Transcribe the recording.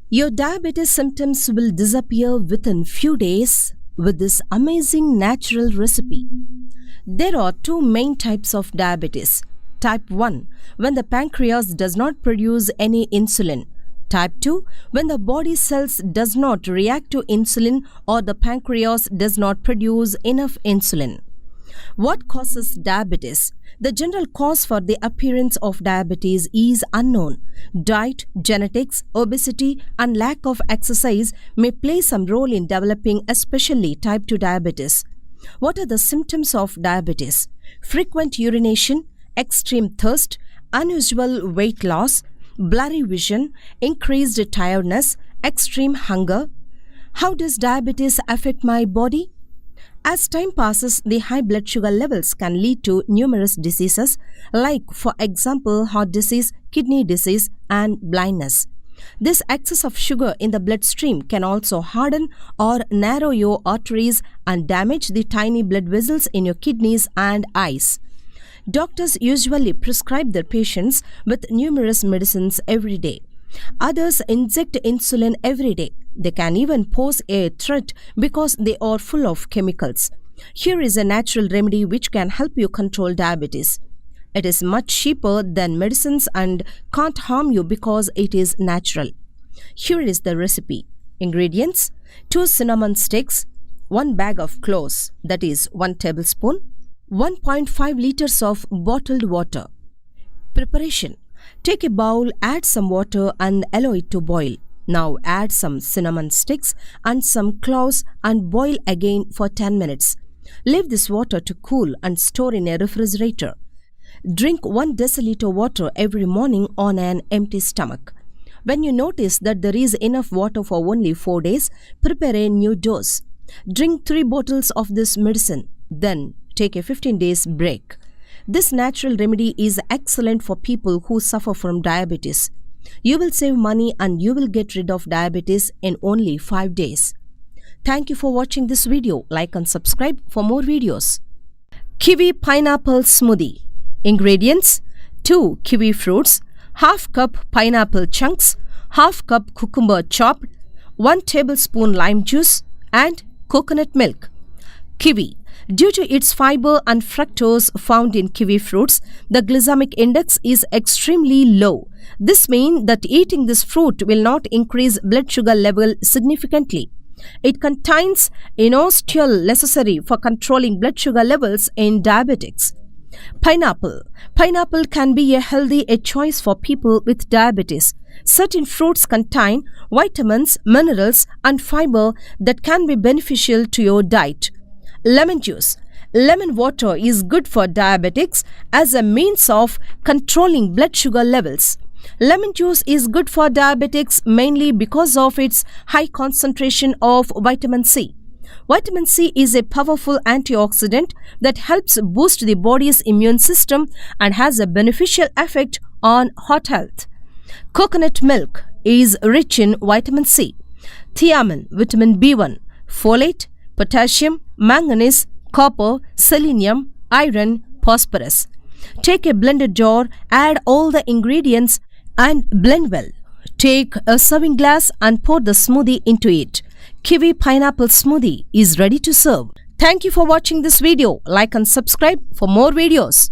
Your diabetes symptoms will disappear within few days with this amazing natural recipe. There are two main types of diabetes. Type 1, when the pancreas does not produce any insulin. Type 2, when the body cells does not react to insulin or the pancreas does not produce enough insulin. What causes diabetes? The general cause for the appearance of diabetes is unknown. Diet, genetics, obesity, and lack of exercise may play some role in developing especially type 2 diabetes. What are the symptoms of diabetes? Frequent urination, extreme thirst, unusual weight loss, blurry vision, increased tiredness, extreme hunger. How does diabetes affect my body? As time passes, the high blood sugar levels can lead to numerous diseases like, for example, heart disease, kidney disease, and blindness. This excess of sugar in the bloodstream can also harden or narrow your arteries and damage the tiny blood vessels in your kidneys and eyes. Doctors usually prescribe their patients with numerous medicines every day. Others inject insulin every day. They can even pose a threat because they are full of chemicals. Here is a natural remedy which can help you control diabetes. It is much cheaper than medicines and can't harm you because it is natural. Here is the recipe. Ingredients: 2 cinnamon sticks, 1 bag of cloves, that is 1 tablespoon, 1.5 liters of bottled water. Preparation: take a bowl, add some water and allow it to boil. Now add some cinnamon sticks and some cloves and boil again for 10 minutes. Leave this water to cool and store in a refrigerator. Drink 1 deciliter water every morning on an empty stomach. When you notice that there is enough water for only 4 days, prepare a new dose. Drink 3 bottles of this medicine. Then take a 15 days break. This natural remedy is excellent for people who suffer from diabetes. You will save money and you will get rid of diabetes in only 5 days. Thank you for watching this video. Like and subscribe for more videos. Kiwi Pineapple Smoothie. Ingredients: 2 kiwi fruits, half cup pineapple chunks, half cup cucumber chopped, 1 tablespoon lime juice, and coconut milk. Kiwi. Due to its fiber and fructose found in kiwi fruits, the glycemic index is extremely low. This means that eating this fruit will not increase blood sugar level significantly. It contains inositol necessary for controlling blood sugar levels in diabetics. Pineapple. Pineapple can be a healthy choice for people with diabetes. Certain fruits contain vitamins, minerals, and fiber that can be beneficial to your diet. Lemon juice. Lemon water is good for diabetics as a means of controlling blood sugar levels. Lemon juice is good for diabetics mainly because of its high concentration of vitamin C. Vitamin C is a powerful antioxidant that helps boost the body's immune system and has a beneficial effect on heart health. Coconut milk is rich in vitamin C, thiamine, vitamin B1, folate, potassium, manganese, copper, selenium, iron, phosphorus. Take a blender jar, add all the ingredients and blend well. Take a serving glass and pour the smoothie into it. Kiwi Pineapple Smoothie is ready to serve. Thank you for watching this video. Like and subscribe for more videos.